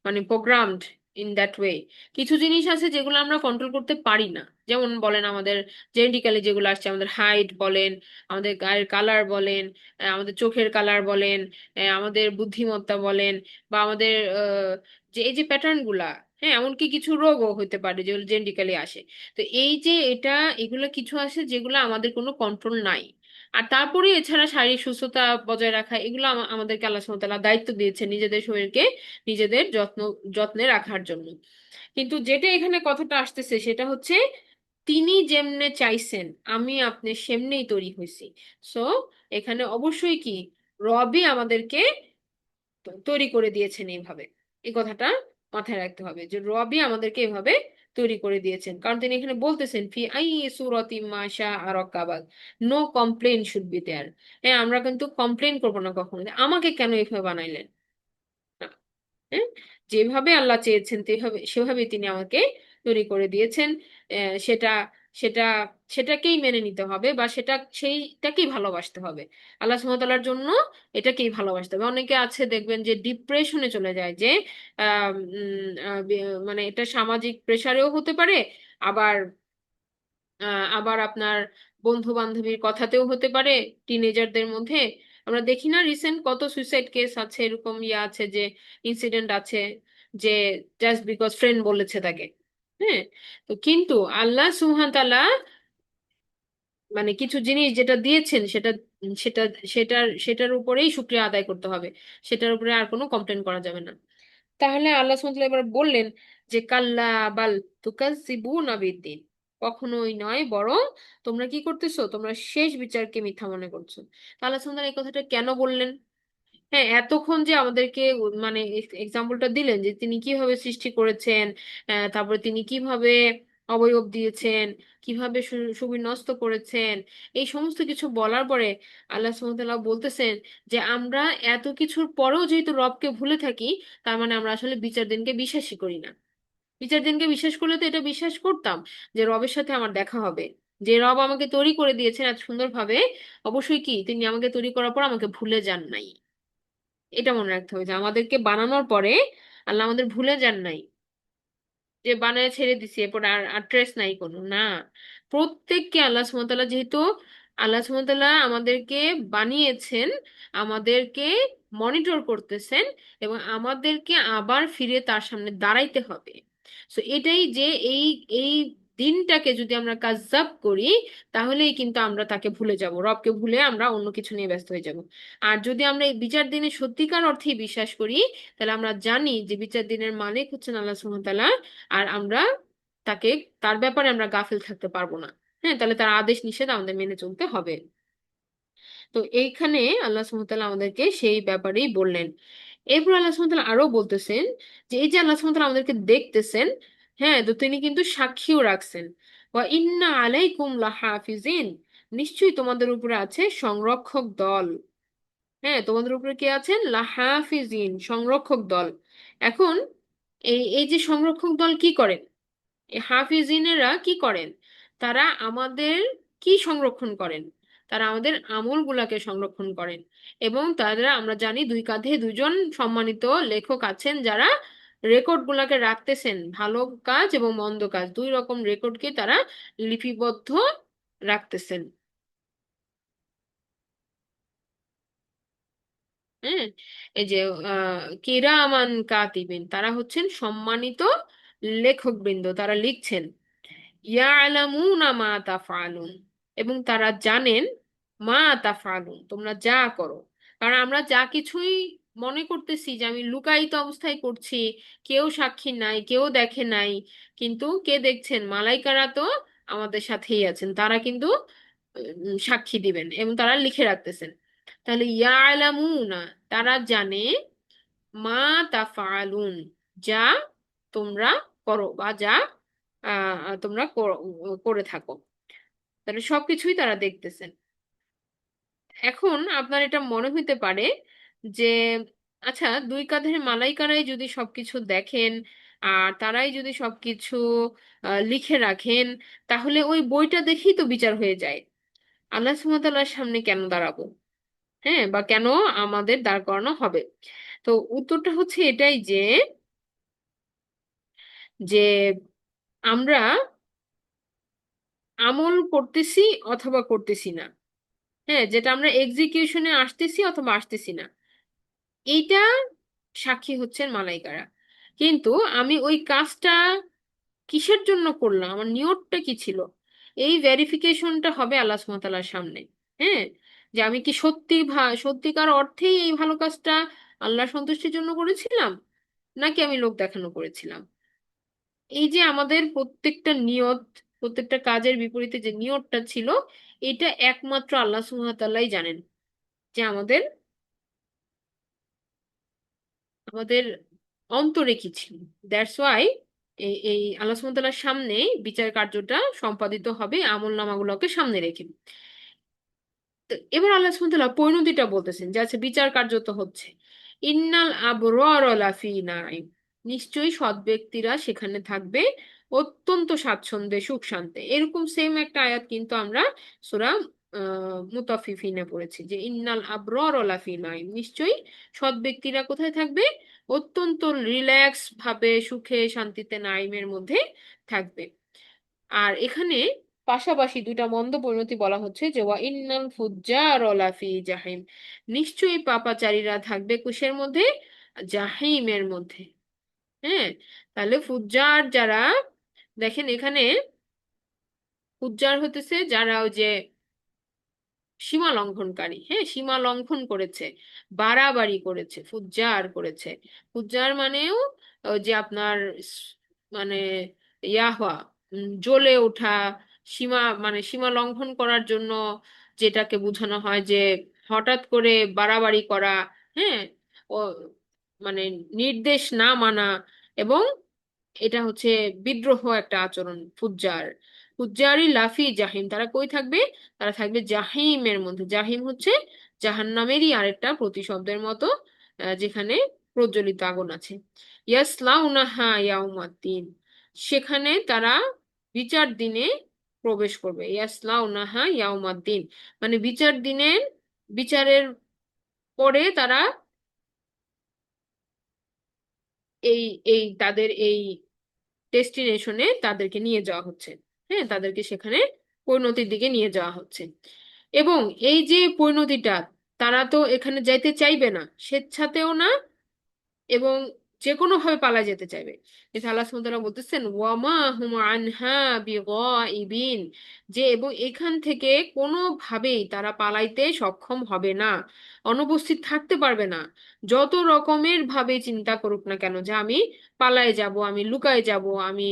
মানে প্রোগ্রামড ইন দ্যাট ওয়ে। কিছু জিনিস আছে যেগুলো আমরা কন্ট্রোল করতে পারি না, যেমন বলেন আমাদের জেনেটিক্যালি যেগুলো আসছে, আমাদের হাইট বলেন, আমাদের গায়ের কালার বলেন, আমাদের চোখের কালার বলেন, আমাদের বুদ্ধিমত্তা বলেন, বা আমাদের যে এই যে প্যাটার্ন গুলা, হ্যাঁ এমনকি কিছু রোগও হতে পারে যেগুলো জেনেটিক্যালি আসে। তো এই যে এটা, এগুলো কিছু আছে যেগুলো আমাদের কোনো কন্ট্রোল নাই। আর তারপরে এছাড়া শারীরিক সুস্থতা বজায় রাখা, এগুলো আমাদেরকে আল্লাহ সুবহানাহু ওয়া তাআলা দায়িত্ব দিয়েছে নিজেদের শরীরকে নিজেদের যত্নে রাখার জন্য। কিন্তু যেটা এখানে কথাটা আসতেছে সেটা হচ্ছে তিনি যেমনে চাইছেন আমি আপনি সেমনেই তৈরি হয়েছি। সো এখানে অবশ্যই কি রবই আমাদেরকে তৈরি করে দিয়েছেন এইভাবে, এই কথাটা মাথায় রাখতে হবে যে রবই আমাদেরকে এভাবে তৈরি করে দিয়েছেন, কারণ তিনি এখানে বলতেছেন ফি আই সূরাতিম মা শাআ রাক্কাবাক, no complain should be there. হ্যাঁ, আমরা কিন্তু কমপ্লেন করবো না কখনো যে আমাকে কেন এইভাবে বানাইলেন। হ্যাঁ, যেভাবে আল্লাহ চেয়েছেন সেভাবে তিনি আমাকে তৈরি করে দিয়েছেন। সেটা সেটা সেটাকেই মেনে নিতে হবে, বা সেইটাকেই ভালোবাসতে হবে। আল্লাহ সুবহানাহু ওয়া তাআলার জন্য এটাকেই ভালোবাসতে হবে। অনেকে আছে দেখবেন যে ডিপ্রেশনে চলে যায়, যে মানে এটা সামাজিক প্রেসারেও হতে পারে, আবার আবার আপনার বন্ধু বান্ধবীর কথাতেও হতে পারে, টিনেজারদের মধ্যে। আমরা দেখি না রিসেন্ট কত সুইসাইড কেস আছে, এরকম ইয়ে আছে যে ইনসিডেন্ট আছে, যে জাস্ট বিকজ ফ্রেন্ড বলেছে তাকে। হ্যাঁ, তো কিন্তু আল্লাহ সুবহান তাআলা মানে কিছু জিনিস যেটা দিয়েছেন সেটা সেটা সেটার উপরেই শুকরিয়া আদায় করতে হবে, সেটার উপরে আর কোনো কমপ্লেন করা যাবে না। তাহলে আল্লাহ সুবহানাহু ওয়া তাআলা এবার বললেন যে কাল্লা বাল তুকাজ্জিবুনা বিদ্দিন, কখনোই নয়, বরং তোমরা কি করতেছো, তোমরা শেষ বিচারকে মিথ্যা মনে করছো। তো আল্লাহ সুবহানাহু ওয়া তাআলা এই কথাটা কেন বললেন? হ্যাঁ, এতক্ষণ যে আমাদেরকে মানে এক্সাম্পলটা দিলেন যে তিনি কিভাবে সৃষ্টি করেছেন, তারপরে তিনি কিভাবে অবয়ব দিয়েছেন, কিভাবে সুবিন্যস্ত করেছেন, এই সমস্ত কিছু বলার পরে আল্লাহ সুবহানাহু ওয়া তাআলা বলতেছেন যে আমরা এত কিছুর পরেও যেহেতু রবকে ভুলে থাকি, তার মানে আমরা আসলে বিচার দিনকে বিশ্বাসই করি না। বিচার দিনকে বিশ্বাস করলে তো এটা বিশ্বাস করতাম যে রবের সাথে আমার দেখা হবে, যে রব আমাকে তৈরি করে দিয়েছেন এত সুন্দরভাবে, অবশ্যই কি তিনি আমাকে তৈরি করার পর আমাকে ভুলে যান নাই। এটা মনে রাখতে হবে যে আমাদেরকে বানানোর পরে আল্লাহ আমাদের ভুলে যান নাই। যে বানায় ছেড়ে দিছি এরপর আর আর ট্রেস নাই কোনো, না। প্রত্যেককে আল্লাহ সুবহানাহু ওয়া তাআলা, যেহেতু আল্লাহ সুবহানাহু ওয়া তাআলা আমাদেরকে বানিয়েছেন, আমাদেরকে মনিটর করতেছেন, এবং আমাদেরকে আবার ফিরে তার সামনে দাঁড়াইতে হবে। সো এটাই যে এই এই দিনটাকে যদি আমরা কাজ্জাব করি, তাহলেই কিন্তু আমরা তাকে ভুলে যাব, রবকে ভুলে আমরা অন্য কিছু নিয়ে ব্যস্ত হয়ে যাব। আর যদি আমরা এই বিচার দিনে সত্যিকার অর্থেই বিশ্বাস করি, তাহলে আমরা জানি যে বিচার দিনের মালিক হচ্ছেন আল্লাহ সুবহানাহু ওয়া তাআলা। আর আমরা তাকে, তার ব্যাপারে আমরা গাফিল থাকতে পারবো না। হ্যাঁ, তাহলে তার আদেশ নিষেধ আমাদের মেনে চলতে হবে। তো এইখানে আল্লাহ সুবহানাহু ওয়া তাআলা আমাদেরকে সেই ব্যাপারেই বললেন। এরপর আল্লাহ সুবহানাহু ওয়া তাআলা আরো বলতেছেন যে এই যে আল্লাহ সুবহানাহু ওয়া তাআলা আমাদেরকে দেখতেছেন, হ্যাঁ, তো তিনি কিন্তু সাক্ষীও রাখছেন। ওয়া ইন্না আলাইকুম লাহাফিজিন, নিশ্চয়ই তোমাদের উপরে আছে সংরক্ষক দল। হ্যাঁ, তোমাদের উপরে কে আছেন? লাহাফিজিন, সংরক্ষক দল। এখন এই এই যে সংরক্ষক দল কি করেন, এই হাফিজিনেরা কি করেন? তারা আমাদের কি সংরক্ষণ করেন? তারা আমাদের আমলগুলাকে সংরক্ষণ করেন। এবং তারা, আমরা জানি, দুই কাঁধে দুজন সম্মানিত লেখক আছেন যারা রেকর্ড গুলাকে রাখতেছেন, ভালো কাজ এবং মন্দ কাজ দুই রকম রেকর্ডকে তারা লিপিবদ্ধ রাখতেছেন। হ্যাঁ, এই যে কিরামান কাতিবিন, তারা হচ্ছেন সম্মানিত লেখকবৃন্দ, তারা লিখছেন। ইয়ালামুনা মা তাফআলুন, এবং তারা জানেন মা তাফআলুন, তোমরা যা করো। কারণ আমরা যা কিছুই মনে করতেছি যে আমি লুকায়িত অবস্থায় করছি, কেউ সাক্ষী নাই, কেউ দেখে নাই, কিন্তু কে দেখছেন? মালাইকারা তো আমাদের সাথেই আছেন, তারা কিন্তু সাক্ষী দিবেন এবং তারা লিখে রাখতেছেন। তাহলে ইয়ালামুনা, তারা জানে, মা তাফআলুন, যা তোমরা করো বা যা তোমরা করে থাকো। তাহলে সবকিছুই তারা দেখতেছেন। এখন আপনার এটা মনে হইতে পারে যে আচ্ছা, দুই কাঁধের মালাইকারাই যদি সবকিছু দেখেন আর তারাই যদি সবকিছু লিখে রাখেন, তাহলে ওই বইটা দেখেই তো বিচার হয়ে যায়। আল্লাহ সুবহানাহু ওয়া তাআলার সামনে কেন দাঁড়াবো? হ্যাঁ, বা কেন আমাদের দাঁড় করানো হবে? তো উত্তরটা হচ্ছে এটাই যে আমরা আমল করতেছি অথবা করতেছি না, হ্যাঁ, যেটা আমরা এক্সিকিউশনে আসতেছি অথবা আসতেছি না, এইটা সাক্ষী হচ্ছেন মালাইকারা। কিন্তু আমি ওই কাজটা কিসের জন্য করলাম, আমার নিয়তটা কি ছিল, এই ভেরিফিকেশনটা হবে আল্লাহ সুবহানাহু ওয়া তাআলার সামনে। হ্যাঁ, যে আমি কি সত্যিকার অর্থেই এই ভালো কাজটা আল্লাহর সন্তুষ্টির জন্য করেছিলাম, নাকি আমি লোক দেখানো করেছিলাম। এই যে আমাদের প্রত্যেকটা নিয়ত, প্রত্যেকটা কাজের বিপরীতে যে নিয়তটা ছিল, এটা একমাত্র আল্লাহ সুবহানাহু ওয়া তাআলাই জানেন যে আমাদের আমাদের অন্তরে কি ছিল। দ্যাটস ওয়াই এই এই আল্লাহ সুবহানাহু ওয়া তাআলার সামনে বিচার কার্যটা সম্পাদিত হবে আমল নামাগুলোকে সামনে রেখে। তো এবার আল্লাহ সুবহানাহু ওয়া তাআলা পরিণতিটা বলতেছেন যে আচ্ছা, বিচার কার্য তো হচ্ছে। ইন্নাল আবরার লাফি নাঈম, নিশ্চয়ই সৎ ব্যক্তিরা সেখানে থাকবে অত্যন্ত স্বাচ্ছন্দ্যে, সুখ শান্তে। এরকম সেম একটা আয়াত কিন্তু আমরা সূরা মুতাফফিফিনে পড়েছি যে ইন্নাল আবরার লাফি নাঈম, নিশ্চয়ই সৎ ব্যক্তিরা কোথায় থাকবে? অত্যন্ত রিল্যাক্স ভাবে, সুখে শান্তিতে, নাইমের মধ্যে থাকবে। আর এখানে পাশাপাশি দুইটা মন্দ পরিণতি বলা হচ্ছে যে ওয়া ইন্নাল ফুজ্জার লাফি জাহিম, নিশ্চয়ই পাপাচারীরা থাকবে কুশের মধ্যে? জাহিমের মধ্যে। হ্যাঁ, তাহলে ফুজ্জার যারা, দেখেন এখানে ফুজ্জার হতেছে যারা ওই যে সীমা লঙ্ঘনকারী, হ্যাঁ, সীমা লঙ্ঘন করেছে, বাড়াবাড়ি করেছে, ফুজ্জার করেছে। ফুজ্জার মানেও যে আপনার মানে ইয়াহওয়া, জ্বলে ওঠা, সীমা মানে সীমা লঙ্ঘন করার জন্য যেটাকে বোঝানো হয় যে হঠাৎ করে বাড়াবাড়ি করা, হ্যাঁ, ও মানে নির্দেশ না মানা, এবং এটা হচ্ছে বিদ্রোহ একটা আচরণ। ফুজ্জার, ফুজ্জারি লাফি জাহিম, তারা কই থাকবে? তারা থাকবে জাহিমের মধ্যে। জাহিম হচ্ছে জাহান্নামেরই আরেকটা প্রতিশব্দের মতো, যেখানে প্রজ্বলিত আগুন আছে। ইয়াসলাউনাহা ইয়াউমাদ্দিন, সেখানে তারা বিচার দিনে প্রবেশ করবে। ইয়াসলাউনাহা ইয়াউমাদ্দিন মানে বিচার দিনের, বিচারের পরে তারা এই এই তাদের এই ডেস্টিনেশনে তাদেরকে নিয়ে যাওয়া হচ্ছে। হ্যাঁ, তাদেরকে সেখানে পরিণতির দিকে নিয়ে যাওয়া হচ্ছে। এবং এই যে পরিণতিটা, তারা তো এখানে যাইতে চাইবে না, স্বেচ্ছাতেও না, এবং যে কোনো ভাবে পালায় যেতে চাইবে। কিন্তু আল্লাহ সুবহানাহু ওয়া তাআলা বলতেছেন ওয়ামা হুম আনহা বিগাইবিন, যে এবং এখান থেকে কোনোভাবেই তারা পালাইতে সক্ষম হবে না, অনুপস্থিত থাকতে পারবে না। যত রকমের ভাবে চিন্তা করুক না কেন যে আমি পালায়ে যাব, আমি লুকায় যাব, আমি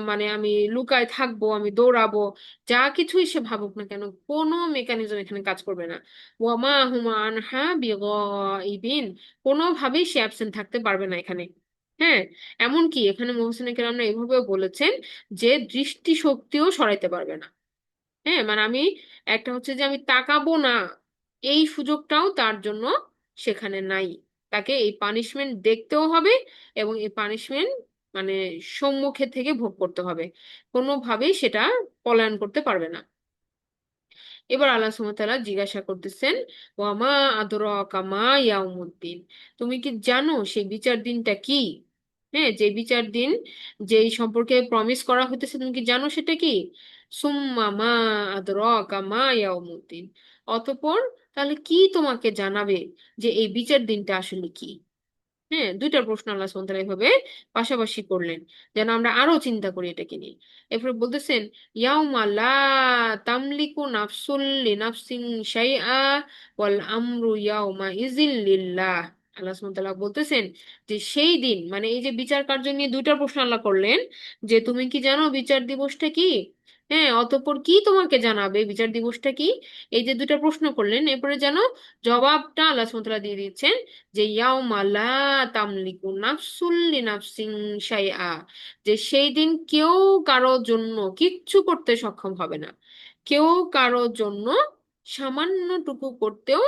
মানে আমি লুকায় থাকবো, আমি দৌড়াবো, যা কিছুই সে ভাবুক না কেন, কোনো মেকানিজম এখানে কাজ করবে না। ওয়ামা হুম আনহা বিগাইবিন, কোনোভাবেই সে অ্যাবসেন্ট থাকতে পারবে না এখানে। হ্যাঁ, এমনকি এখানে মুহসিন কেরামরা এভাবেও বলেছেন যে দৃষ্টিশক্তিও সরাইতে পারবে না। হ্যাঁ, মানে আমি একটা হচ্ছে যে আমি তাকাবো না, এই সুযোগটাও তার জন্য সেখানে নাই। তাকে এই পানিশমেন্ট দেখতেও হবে, এবং এই পানিশমেন্ট মানে সম্মুখে থেকে ভোগ করতে হবে, কোনোভাবেই সেটা পলায়ন করতে পারবে না। এবার আল্লাহ সুবহানাহু ওয়া তাআলা জিজ্ঞাসা করতেছেন ওয়ামা আদরাকা মা ইয়াউমুদ্দিন, তুমি কি জানো সেই বিচার দিনটা কি? হ্যাঁ, যে বিচার দিন যেই সম্পর্কে প্রমিস করা হইতেছে, তুমি কি জানো সেটা কি? সুম্মা মা আদরাকা মা ইয়াউমুদ্দিন, অতঃপর তাহলে কি তোমাকে জানাবে যে এই বিচার দিনটা আসলে কি? হ্যাঁ, দুইটা প্রশ্ন আল্লাহ সুবহানাহু ওয়া তাআলা এভাবে পাশাপাশি করলেন, যেন আমরা আরো চিন্তা করি এটাকে নিয়ে। এরপর বলতেছেন ইয়াউমা লা তামলিকু নাফসুল লিনাফসিন শাইআ ওয়াল আমরু ইয়াউমা ইযিল লিল্লাহ। আল্লাহ সুবহানাহু ওয়া তাআলা বলতেছেন যে সেই দিন, মানে এই যে বিচার কার্য নিয়ে দুইটা প্রশ্ন আল্লাহ করলেন, যে তুমি কি জানো বিচার দিবসটা কি? হ্যাঁ, অতঃপর কি তোমাকে জানাবে বিচার দিবসটা কি? এই যে দুইটা প্রশ্ন করলেন, এরপরে যেন জবাবটা আল্লাহ সুবহানাহু ওয়া তাআলা দিয়ে দিচ্ছেন যে ইয়াউমা লা তামলিকু নাফসুল লিনাফসিন শাইআ, যে সেই দিন কেউ কারো জন্য কিচ্ছু করতে সক্ষম হবে না, কেউ কারো জন্য সামান্যটুকু করতেও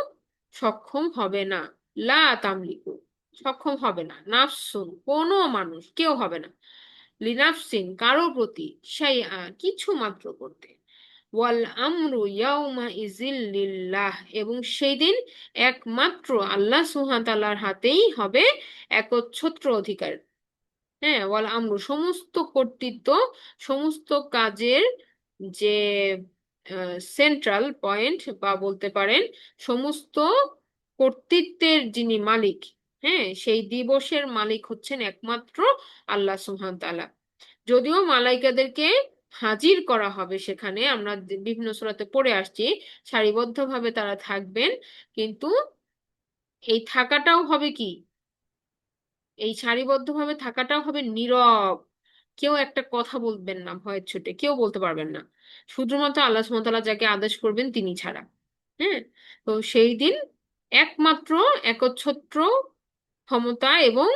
সক্ষম হবে না। লা তামলিকু, সক্ষম হবে না, নাফসুন কোনো মানুষ কেউ হবে না, লিনাফসিন কারো প্রতি, শাইআ কিছু মাত্র করতে, ওয়াল আমরু ইয়াউমা ইজিল লিল্লাহ, এবং সেই দিন একমাত্র আল্লাহ সুবহানাহু ওয়া তাআলার হাতেই হবে একচ্ছত্র অধিকার। হ্যাঁ, ওয়াল আমরু সমস্ত কর্তৃত্ব, সমস্ত কাজের যে সেন্ট্রাল পয়েন্ট বা বলতে পারেন সমস্ত কর্তৃত্বের যিনি মালিক, হ্যাঁ, সেই দিবসের মালিক হচ্ছেন একমাত্র আল্লাহ সুবহানাহু ওয়া তাআলা। যদিও মালাইকাদেরকে হাজির করা হবে সেখানে, আমরা বিভিন্ন সূরাতে পড়ে আসছি সারিবদ্ধভাবে তারা থাকবেন, কিন্তু এই থাকাটাও হবে কি, এই সারিবদ্ধভাবে থাকাটাও হবে নীরব, কেউ একটা কথা বলবেন না, ভয়ের ছুটে কেউ বলতে পারবেন না, শুধুমাত্র আল্লাহ সুবহানাহু ওয়া তাআলা যাকে আদেশ করবেন তিনি ছাড়া। হ্যাঁ, তো সেই দিন একমাত্র একচ্ছত্র ক্ষমতা এবং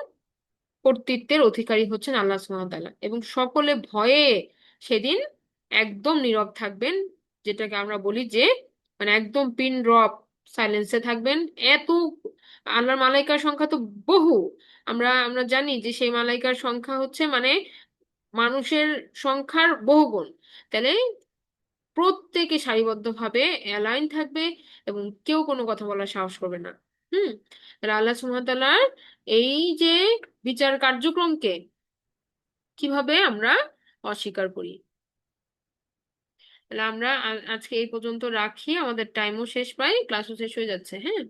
কর্তৃত্বের অধিকারী হচ্ছেন আল্লাহ সুবহানাহু ওয়া তাআলা, এবং সকলে ভয়ে সেদিন একদম নীরব থাকবেন, যেটাকে আমরা বলি যে মানে একদম পিন ড্রপ সাইলেন্সে থাকবেন। এত আল্লাহর মালাইকার সংখ্যা তো বহু, আমরা আমরা জানি যে সেই মালাইকার সংখ্যা হচ্ছে মানে মানুষের সংখ্যার বহুগুণ। তাহলে প্রত্যেকে সারিবদ্ধভাবে অ্যালাইন থাকবে, এবং কেউ কোনো কথা বলার সাহস করবে না। হুম, তাহলে আল্লাহ সুবহানাহু ওয়া তাআলার এই যে বিচার কার্যক্রমকে কিভাবে আমরা অস্বীকার করি? তাহলে আমরা আজকে এই পর্যন্ত রাখি, আমাদের টাইমও শেষ, প্রায় ক্লাসও শেষ হয়ে যাচ্ছে। হ্যাঁ।